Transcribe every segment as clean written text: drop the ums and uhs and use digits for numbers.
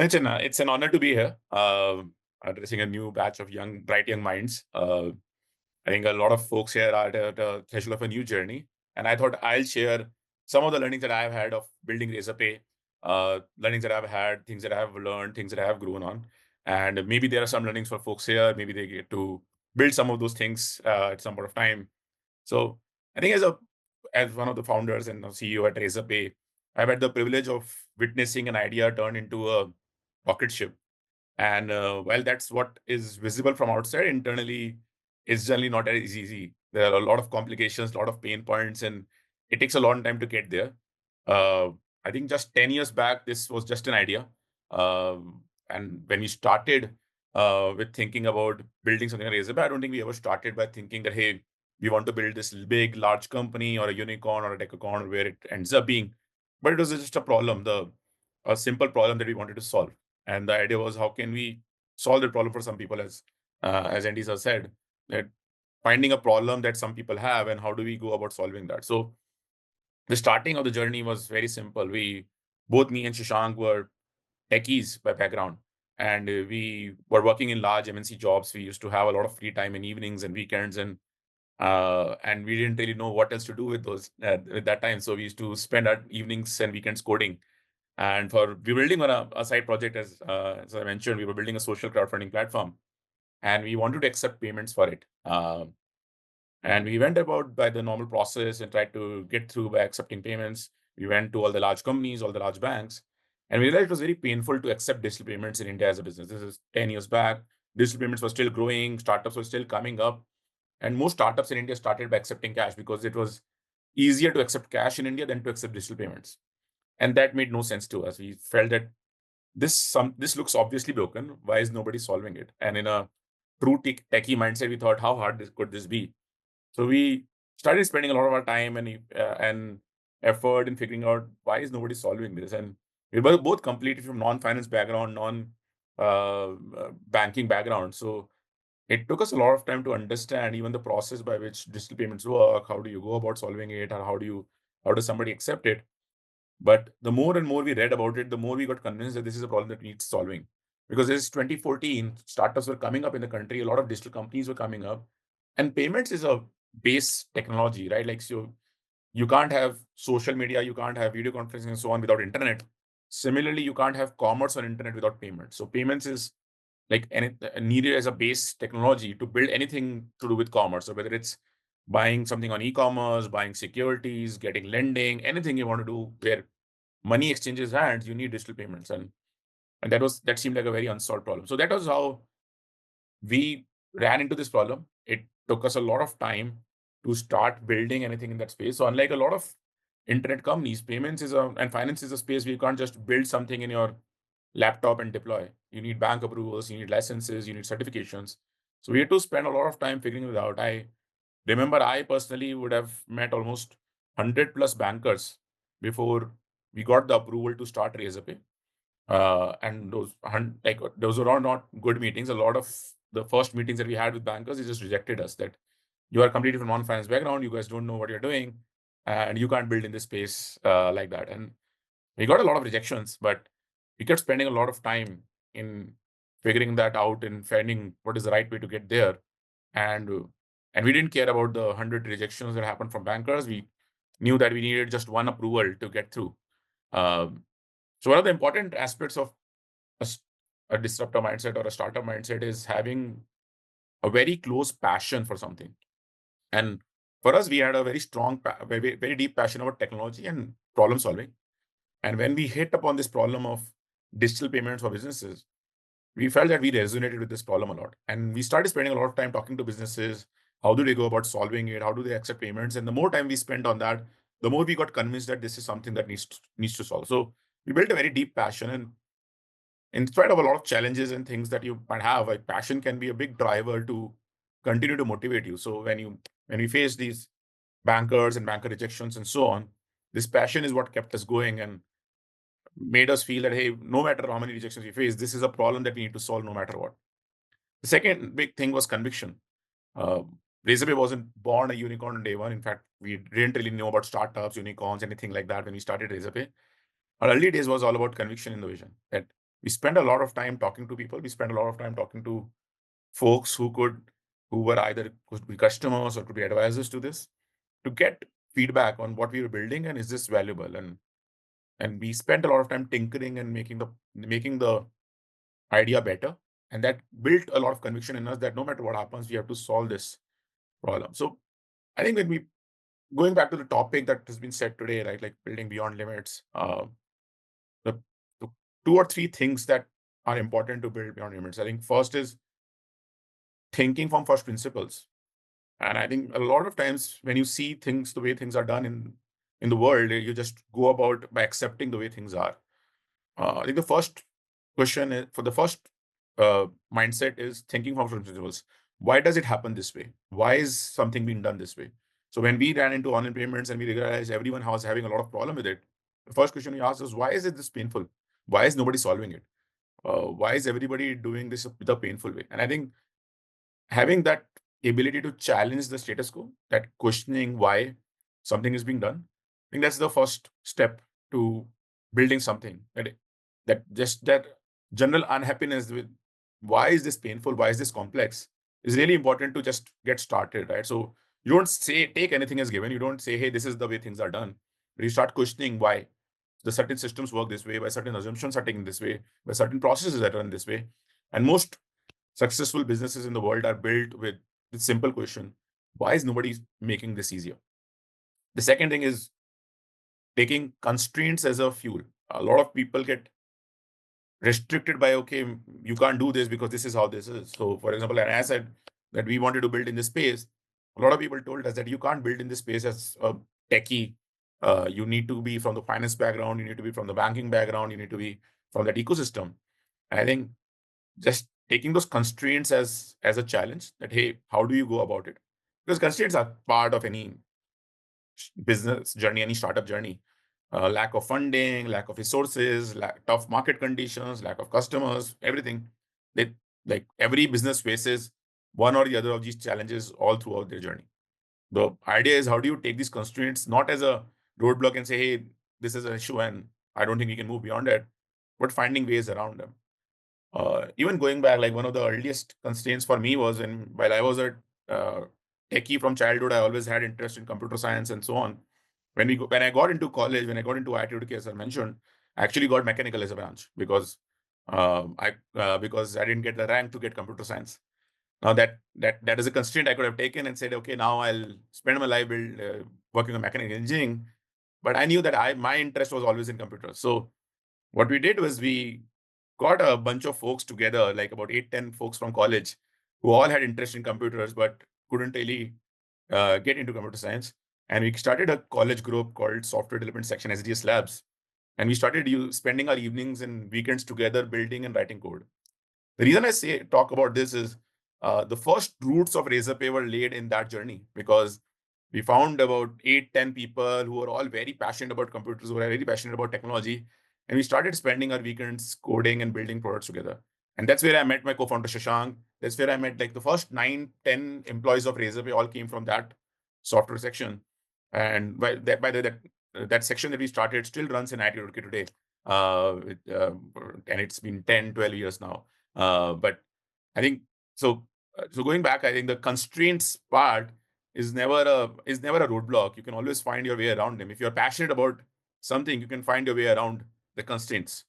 It's an honor to be here, addressing a new batch of bright young minds. I think a lot of folks here are at the threshold of a new journey, and I thought I'll share some of the learnings that I've had of building Razorpay, learnings that I've had, things that I've learned, things that I have grown on, and maybe there are some learnings for folks here. Maybe they get to build some of those things at some point of time. So I think as one of the founders and CEO at Razorpay, I've had the privilege of witnessing an idea turn into a rocket ship. And while that's what is visible from outside, internally, it's generally not as easy. There are a lot of complications, a lot of pain points, and it takes a long time to get there. Uh, I think just 10 years back, this was just an idea. And when we started with thinking about building something like Razorpay, I don't think we ever started by thinking that, hey, we want to build this big, large company or a unicorn or a decacorn or where it ends up being. But it was just a problem, a simple problem that we wanted to solve. And the idea was, how can we solve the problem for some people, as Andy sir said, that finding a problem that some people have, and how do we go about solving that? So the starting of the journey was very simple. Both me and Shashank were techies by background, and we were working in large MNC jobs. We used to have a lot of free time in evenings and weekends, and we didn't really know what else to do with those at that time. So we used to spend our evenings and weekends coding. And we were building on a side project, as I mentioned, we were building a social crowdfunding platform, and we wanted to accept payments for it. And we went about by the normal process and tried to get through by accepting payments. We went to all the large companies, all the large banks, and we realized it was very painful to accept digital payments in India as a business. This is 10 years back. Digital payments were still growing, startups were still coming up, and most startups in India started by accepting cash because it was easier to accept cash in India than to accept digital payments. And that made no sense to us. We felt that this looks obviously broken. Why is nobody solving it? And in a true techie mindset, we thought, how hard could this be? So we started spending a lot of our time and effort in figuring out why is nobody solving this. And we were both completely from non-finance background, non banking background. So it took us a lot of time to understand even the process by which digital payments work. How do you go about solving it, or how does somebody accept it? But the more and more we read about it, the more we got convinced that this is a problem that needs solving. Because this is 2014, startups were coming up in the country, a lot of digital companies were coming up, and payments is a base technology, right? Like, so you can't have social media, you can't have video conferencing and so on without internet. Similarly, you can't have commerce on internet without payments. So payments is like needed as a base technology to build anything to do with commerce. So whether it's buying something on e-commerce, buying securities, getting lending, anything you want to do where money exchanges hands, you need digital payments. And that seemed like a very unsolved problem. So that was how we ran into this problem. It took us a lot of time to start building anything in that space. So unlike a lot of internet companies, payments and finance is a space where you can't just build something in your laptop and deploy. You need bank approvals, you need licenses, you need certifications. So we had to spend a lot of time figuring it out. I remember I personally would have met almost 100 plus bankers before we got the approval to start Razorpay. And those were all not good meetings. A lot of the first meetings that we had with bankers, they just rejected us that you are completely from non-finance background, you guys don't know what you're doing, and you can't build in this space like that. And we got a lot of rejections, but we kept spending a lot of time in figuring that out and finding what is the right way to get there. And and we didn't care about the 100 rejections that happened from bankers. We knew that we needed just one approval to get through. Um, so one of the important aspects of a, s- a disruptor mindset or a startup mindset is having a very close passion for something. And for us, we had a very strong, very, very deep passion about technology and problem solving. And when we hit upon this problem of digital payments for businesses, we felt that we resonated with this problem a lot. And we started spending a lot of time talking to businesses. How do they go about solving it? How do they accept payments? And the more time we spent on that, the more we got convinced that this is something that needs to solve. So we built a very deep passion. And in spite of a lot of challenges and things that you might have, like passion can be a big driver to continue to motivate you. So when we face these bankers and banker rejections and so on, this passion is what kept us going and made us feel that, hey, no matter how many rejections we face, this is a problem that we need to solve no matter what. The second big thing was conviction. Uh, Razorpay wasn't born a unicorn on day one. In fact, we didn't really know about startups, unicorns, anything like that when we started Razorpay. Our early days was all about conviction in the vision. That We spend a lot of time talking to people. We spend a lot of time talking to folks who were either could be customers or could be advisors to this, to get feedback on what we were building and is this valuable. And we spent a lot of time tinkering and making the idea better. And that built a lot of conviction in us that no matter what happens, we have to solve this problem. So I think when we going back to the topic that has been said today, right, like building beyond limits, the, the two or three things that are important to build beyond limits. I think first is thinking from first principles. And I think a lot of times when you see things the way things are done in the world, you just go about by accepting the way things are. I think the first question is, for the first mindset is thinking from first principles. Why does it happen this way? Why is something being done this way? So when we ran into online payments and we realized everyone was having a lot of problem with it, the first question we asked is, why is it this painful? Why is nobody solving it? Why is everybody doing this the painful way? And I think having that ability to challenge the status quo, that questioning why something is being done, I think that's the first step to building something. That general unhappiness with why is this painful, why is this complex, is really important to just get started, right? So you don't say take anything as given. You don't say, hey, this is the way things are done. But you start questioning why the certain systems work this way, why certain assumptions are taken this way, why certain processes are run this way. And most successful businesses in the world are built with the simple question: why is nobody making this easier? The second thing is taking constraints as a fuel. A lot of people get restricted by, okay, you can't do this because this is how this is. So, for example, an asset that we wanted to build in this space, a lot of people told us that you can't build in this space as a techie. You need to be from the finance background, you need to be from the banking background, you need to be from that ecosystem. And I think just taking those constraints as a challenge, that hey, how do you go about it? Because constraints are part of any business journey, any startup journey. Lack of funding, lack of resources, tough market conditions, lack of customers, everything. They, like every business faces one or the other of these challenges all throughout their journey. The idea is, how do you take these constraints not as a roadblock and say, hey, this is an issue and I don't think we can move beyond it, but finding ways around them. Even going back, like one of the earliest constraints for me was while I was a uh, techie from childhood, I always had interest in computer science and so on. When I got into college, when I got into IT, as I mentioned, I actually got mechanical as a branch because I didn't get the rank to get computer science. Now that is a constraint I could have taken and said, okay, now I'll spend my life working on mechanical engineering. But I knew that my interest was always in computers. So what we did was we got a bunch of folks together, like about 8, 10 folks from college, who all had interest in computers but couldn't really get into computer science. And we started a college group called Software Development Section, SDS Labs. And we started spending our evenings and weekends together building and writing code. The reason I talk about this is the first roots of Razorpay were laid in that journey, because we found about 8, 10 people who were all very passionate about computers, who were very passionate about technology. And we started spending our weekends coding and building products together. And that's where I met my co-founder Shashank. That's where I met like the first 9, 10 employees of Razorpay all came from that software section. And that section that we started still runs in IT today. And it's been 10, 12 years now. But I think so. So going back, I think the constraints part is never a roadblock. You can always find your way around them. If you're passionate about something, you can find your way around the constraints.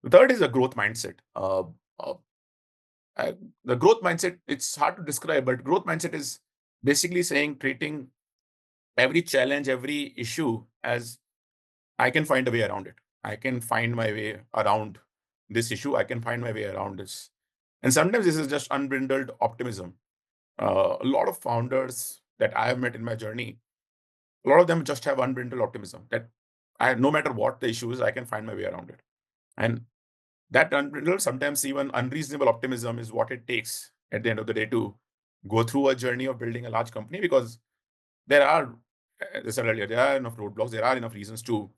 The third is a growth mindset. Uh, uh, the growth mindset, it's hard to describe, but growth mindset is basically saying, treating every challenge, every issue as, I can find a way around it. I can find my way around this issue. I can find my way around this. And sometimes this is just unbridled optimism. A lot of founders that I have met in my journey, a lot of them just have unbridled optimism that no matter what the issue is, I can find my way around it. And that unbridled, sometimes even unreasonable optimism is what it takes at the end of the day to go through a journey of building a large company, because there are, as I said earlier, there are enough roadblocks, there are enough reasons to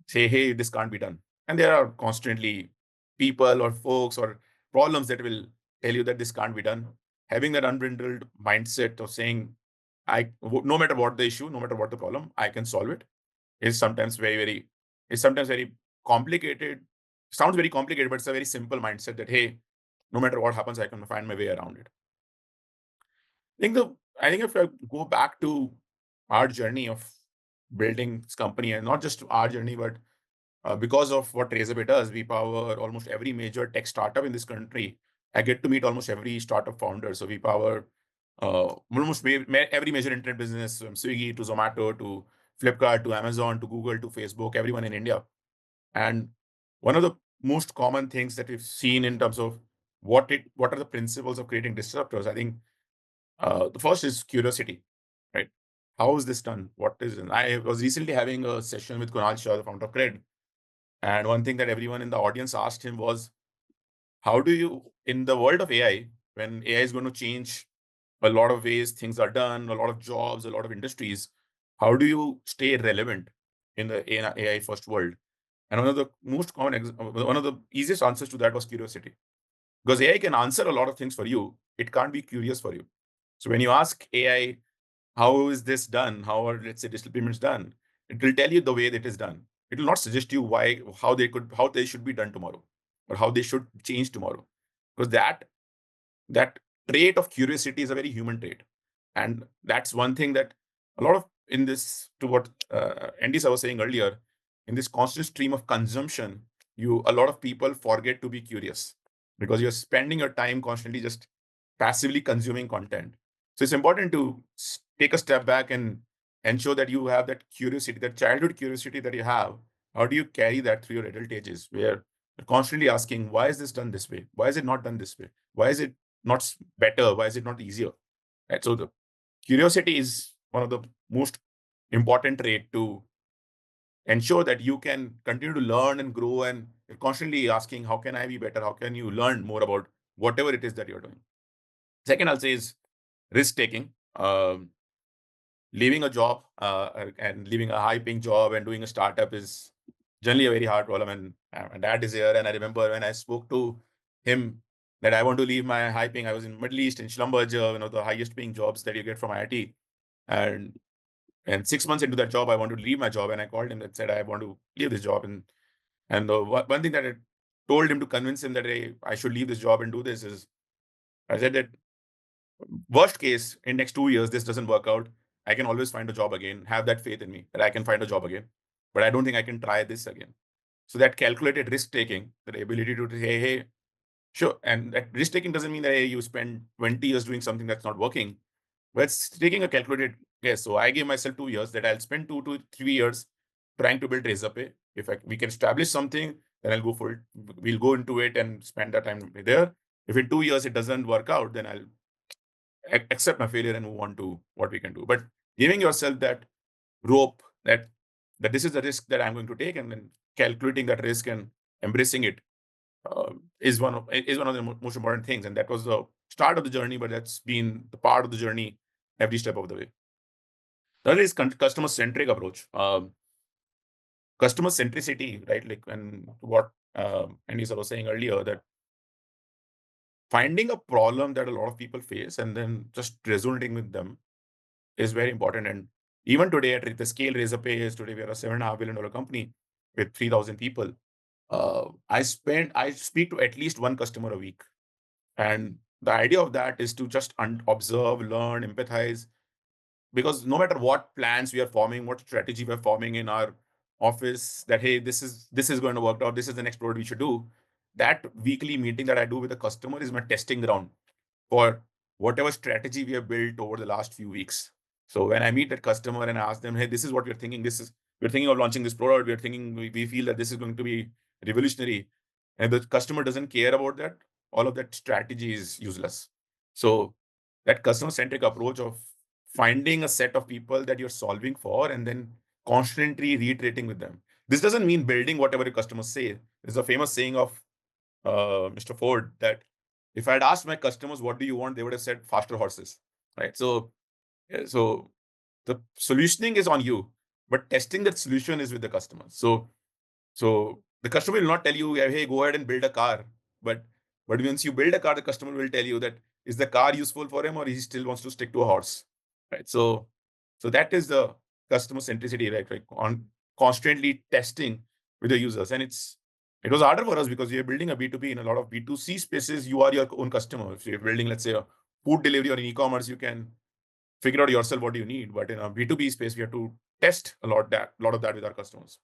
say, hey, this can't be done. And there are constantly people or folks or problems that will tell you that this can't be done. Having that unbridled mindset of saying, no matter what the issue, no matter what the problem, I can solve it, is sometimes very complicated, sounds very complicated, but it's a very simple mindset that, hey, no matter what happens, I can find my way around it. I think if I go back to our journey of building this company, and not just our journey, but because of what Razorpay does, we power almost every major tech startup in this country. I get to meet almost every startup founder. So we power almost every major internet business, from Swiggy to Zomato to Flipkart to Amazon to Google to Facebook, everyone in India. And one of the most common things that we've seen in terms of what are the principles of creating disruptors, I think the first is curiosity, right? How is this done? What is it? I was recently having a session with Kunal Shah, the founder of Cred, and one thing that everyone in the audience asked him was, how do you, in the world of AI, when AI is going to change a lot of ways things are done, a lot of jobs, a lot of industries, how do you stay relevant in the AI first world? And one of the most common, one of the easiest answers to that was curiosity. Because AI can answer a lot of things for you, it can't be curious for you. So when you ask AI, how is this done? How are, let's say, digital payments done? It will tell you the way that it is done. It will not suggest you how they should be done tomorrow, or how they should change tomorrow. Because that trait of curiosity is a very human trait. And that's one thing that a lot of, in this, to what Andy Sir was saying earlier, in this constant stream of consumption, a lot of people forget to be curious, because you're spending your time constantly just passively consuming content. So it's important to take a step back and ensure that you have that curiosity, that childhood curiosity that you have. How do you carry that through your adult ages, where you're constantly asking, why is this done this way? Why is it not done this way? Why is it not better? Why is it not easier? Right? So the curiosity is one of the most important trait to ensure that you can continue to learn and grow, and you're constantly asking, how can I be better? How can you learn more about whatever it is that you're doing? Second, I'll say, is risk taking. Leaving a job and leaving a high paying job and doing a startup is generally a very hard problem. And my dad is here. And I remember when I spoke to him that I want to leave my high paying, I was in Middle East, in Schlumberger, the highest paying jobs that you get from IIT. And 6 months into that job, I want to leave my job. And I called him and said, I want to leave this job. And the one thing that I told him to convince him that I should leave this job and do this is, I said that worst case, in next 2 years, this doesn't work out, I can always find a job again. Have that faith in me that I can find a job again. But I don't think I can try this again. So that calculated risk taking, the ability to say, hey, sure. And that risk taking doesn't mean that, hey, you spend 20 years doing something that's not working. But it's taking a calculated guess. So I gave myself 2 years that I'll spend 2 to 3 years trying to build Razorpay. If we can establish something, then I'll go for it. We'll go into it and spend that time there. If in 2 years it doesn't work out, then I'll accept my failure and move on to what we can do. But giving yourself that rope, that this is the risk that I'm going to take, and then calculating that risk and embracing it is one of the most important things. And that was the start of the journey, but that's been the part of the journey every step of the way. The other is customer centric approach. Customer centricity, right? Like, and what Andy was saying earlier, that finding a problem that a lot of people face and then just resonating with them is very important. And even today, at the scale Razorpay is today, we are a $7.5 billion company with 3,000 people. I speak to at least one customer a week. And the idea of that is to just observe, learn, empathize, because no matter what plans we are forming, what strategy we are forming in our office, that, hey, this is going to work out, this is the next product we should do. That weekly meeting that I do with the customer is my testing ground for whatever strategy we have built over the last few weeks. So when I meet that customer and I ask them, hey, this is what we're thinking. We're thinking of launching this product. We're thinking, we feel that this is going to be revolutionary. And the customer doesn't care about that, all of that strategy is useless. So that customer centric approach of finding a set of people that you're solving for and then constantly reiterating with them. This doesn't mean building whatever your customers say. There's a famous saying of Mr. Ford that if I'd asked my customers, what do you want? They would have said faster horses, right? So the solutioning is on you, but testing that solution is with the customer. So the customer will not tell you, hey, go ahead and build a car. But once you build a car, the customer will tell you that, is the car useful for him, or he still wants to stick to a horse, right? So that is the customer centricity, right? On constantly testing with the users. And It was harder for us because we are building a B2B. In a lot of B2C spaces, you are your own customer. If you're building, let's say, a food delivery or an e-commerce, you can figure out yourself what you need. But in a B2B space, we have to test a lot of that with our customers.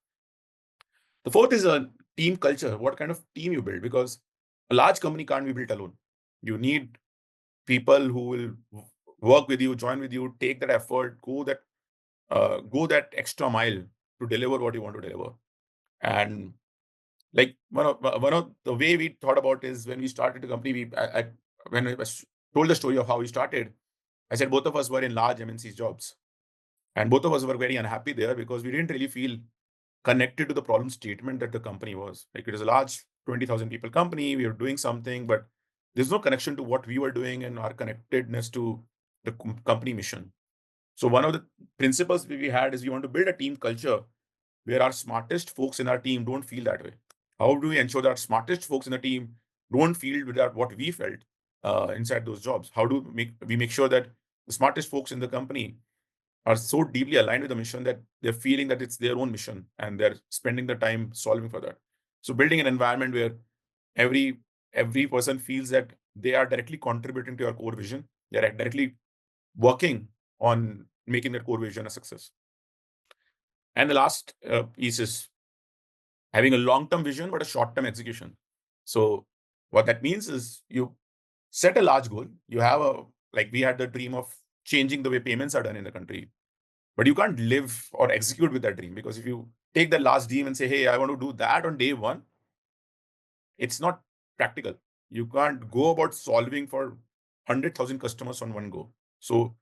The fourth is a team culture. What kind of team you build? Because a large company can't be built alone. You need people who will work with you, join with you, take that effort, go that extra mile to deliver what you want to deliver. And like one of the way we thought about is when we started the company, when I was told the story of how we started, I said both of us were in large MNC's jobs, and both of us were very unhappy there because we didn't really feel connected to the problem statement that the company was. Like, it is a large 20,000 people company, we were doing something, but there's no connection to what we were doing and our connectedness to the company mission. So one of the principles we had is we want to build a team culture where our smartest folks in our team don't feel that way. How do we ensure that our smartest folks in the team don't feel without what we felt inside those jobs? How do we make sure that the smartest folks in the company are so deeply aligned with the mission that they're feeling that it's their own mission and they're spending the time solving for that? So building an environment where every person feels that they are directly contributing to your core vision. They're directly working on making that core vision a success. And the last piece is having a long-term vision but a short-term execution. So what that means is you set a large goal. You have like we had the dream of changing the way payments are done in the country, but you can't live or execute with that dream, because if you take the last dream and say, hey, I want to do that on day one, it's not practical. You can't go about solving for 100,000 customers on one go. So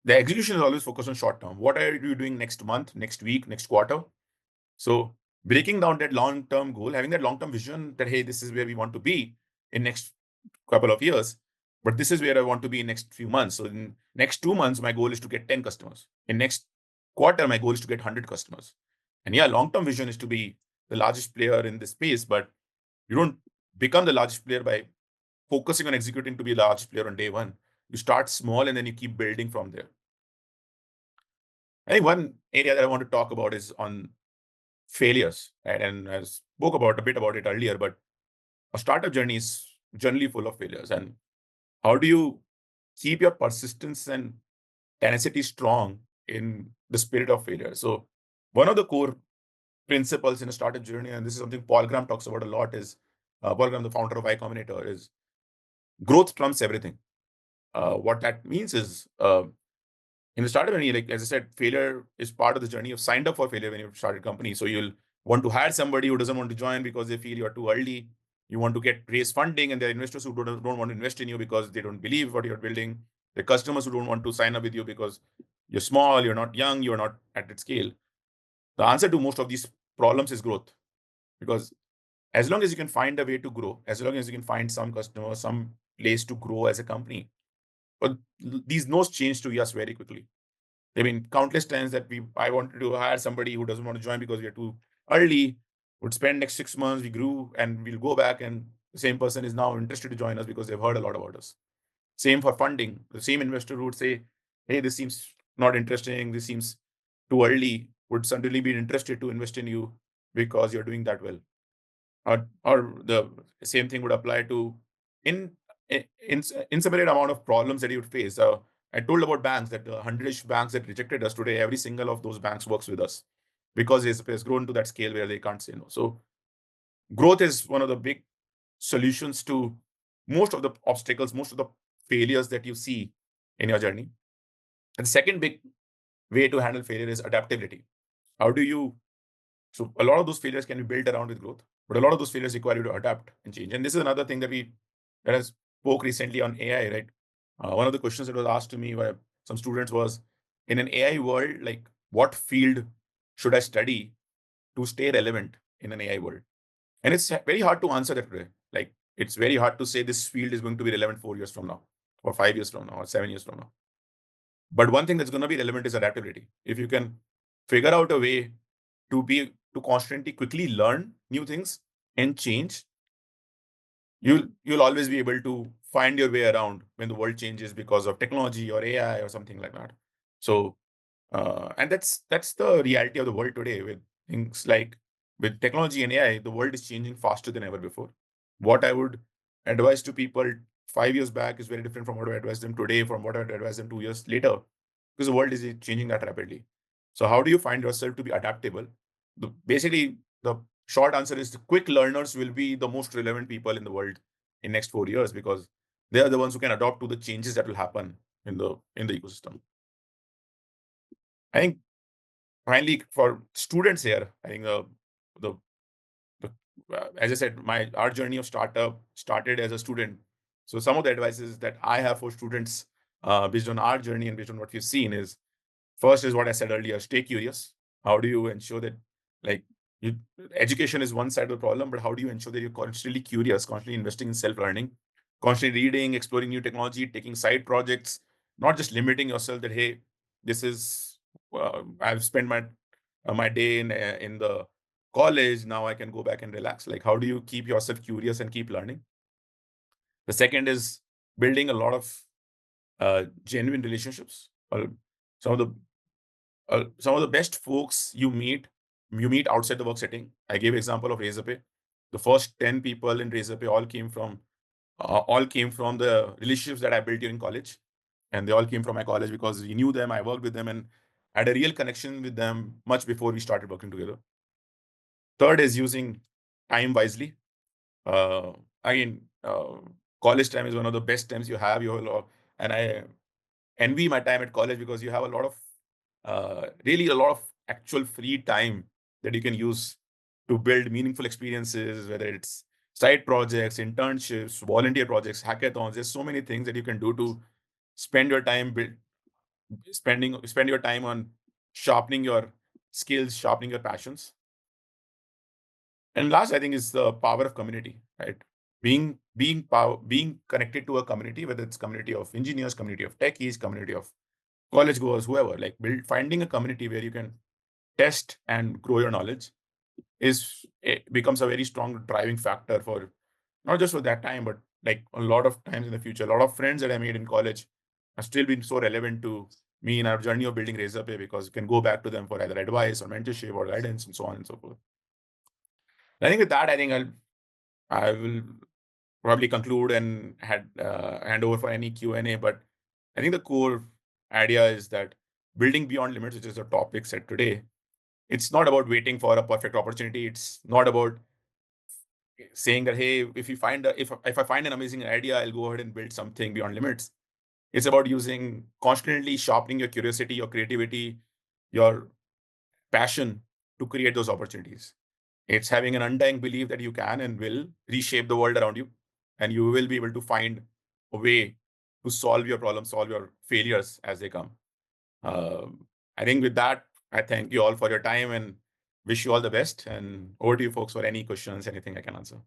the execution is always focused on short term. What are you doing next month, next week, next quarter? So breaking down that long-term goal, having that long-term vision that, hey, this is where we want to be in next couple of years, but this is where I want to be in next few months. So in next 2 months, my goal is to get 10 customers. In next quarter, my goal is to get 100 customers. And yeah, long-term vision is to be the largest player in this space, but you don't become the largest player by focusing on executing to be a large player on day one. You start small and then you keep building from there. I think one area that I want to talk about is on failures, right? And I spoke about a bit about it earlier, but a startup journey is generally full of failures. And how do you keep your persistence and tenacity strong in the spirit of failure? So one of the core principles in a startup journey, and this is something Paul Graham talks about a lot, is Paul Graham, the founder of Y Combinator, is growth trumps everything. What that means is in the startup journey, like as I said, failure is part of the journey. You've signed up for failure when you started a company. So you'll want to hire somebody who doesn't want to join because they feel you're too early. You want to raise funding, and there are investors who don't want to invest in you because they don't believe what you're building. The customers who don't want to sign up with you because you're small, you're not young, you're not at that scale. The answer to most of these problems is growth. Because as long as you can find a way to grow, as long as you can find some customer, some place to grow as a company, but these no's change to yes very quickly. I mean, countless times that I wanted to hire somebody who doesn't want to join because we are too early, would spend next 6 months, we grew, and we'll go back, and the same person is now interested to join us because they've heard a lot about us. Same for funding. The same investor who would say, hey, this seems not interesting, this seems too early, would suddenly be interested to invest in you because you're doing that well. Or the same thing would apply to in insubordinate amount of problems that you would face. I told about banks, that the 100-ish banks that rejected us today, every single of those banks works with us because it's grown to that scale where they can't say no. So growth is one of the big solutions to most of the obstacles, most of the failures that you see in your journey. And the second big way to handle failure is adaptability. How do you So a lot of those failures can be built around with growth, but a lot of those failures require you to adapt and change. And this is another thing that I spoke recently on AI, right? One of the questions that was asked to me by some students was, in an AI world, like what field should I study to stay relevant in an AI world? And it's very hard to answer that today. Like, it's very hard to say this field is going to be relevant 4 years from now, or 5 years from now, or 7 years from now. But one thing that's going to be relevant is adaptability. If you can figure out a way to constantly quickly learn new things and change, you'll always be able to find your way around when the world changes because of technology or AI or something like that. So and that's the reality of the world today, with things like with technology and AI, the world is changing faster than ever before. What I would advise to people 5 years back is very different from what I advise them today, from what I would advise them 2 years later, because the world is changing that rapidly. So how do you find yourself to be adaptable? Basically, the short answer is the quick learners will be the most relevant people in the world in next 4 years, because they are the ones who can adapt to the changes that will happen in the ecosystem. I think finally for students here, I think the as I said, our journey of startup started as a student. So some of the advices that I have for students, based on our journey and based on what we've seen, is first is what I said earlier: stay curious. How do you ensure that, like, you, education is one side of the problem, but how do you ensure that you're constantly curious, constantly investing in self-learning, constantly reading, exploring new technology, taking side projects, not just limiting yourself that, hey, this is I've spent my day in the college, now I can go back and relax. Like, how do you keep yourself curious and keep learning? The second is building a lot of genuine relationships. Some of the some of the best folks you meet outside the work setting. I gave example of Razorpay. The first 10 people in Razorpay all came from the relationships that I built during college, and they all came from my college because we knew them. I worked with them and had a real connection with them much before we started working together. Third is using time wisely. Uh, Again, college time is one of the best times you have. And I envy my time at college because you have really a lot of actual free time that you can use to build meaningful experiences, whether it's side projects, internships, volunteer projects, hackathons. There's so many things that you can do to spend your time spend your time on sharpening your skills, sharpening your passions. And last, I think, is the power of community, right? Being connected to a community, whether it's community of engineers, community of techies, community of college goers, whoever, like finding a community where you can test and grow your knowledge it becomes a very strong driving factor for not just for that time, but like a lot of times in the future. A lot of friends that I made in college have still been so relevant to me in our journey of building Razorpay, because you can go back to them for either advice or mentorship or guidance and so on and so forth. I think with that, I will probably conclude and hand over for any Q&A. But I think the core idea is that building beyond limits, which is the topic set today, it's not about waiting for a perfect opportunity. It's not about saying that, hey, if I find an amazing idea, I'll go ahead and build something beyond limits. It's about using constantly sharpening your curiosity, your creativity, your passion to create those opportunities. It's having an undying belief that you can and will reshape the world around you, and you will be able to find a way to solve your problems, solve your failures as they come. I think with that, I thank you all for your time and wish you all the best. And over to you folks for any questions, anything I can answer.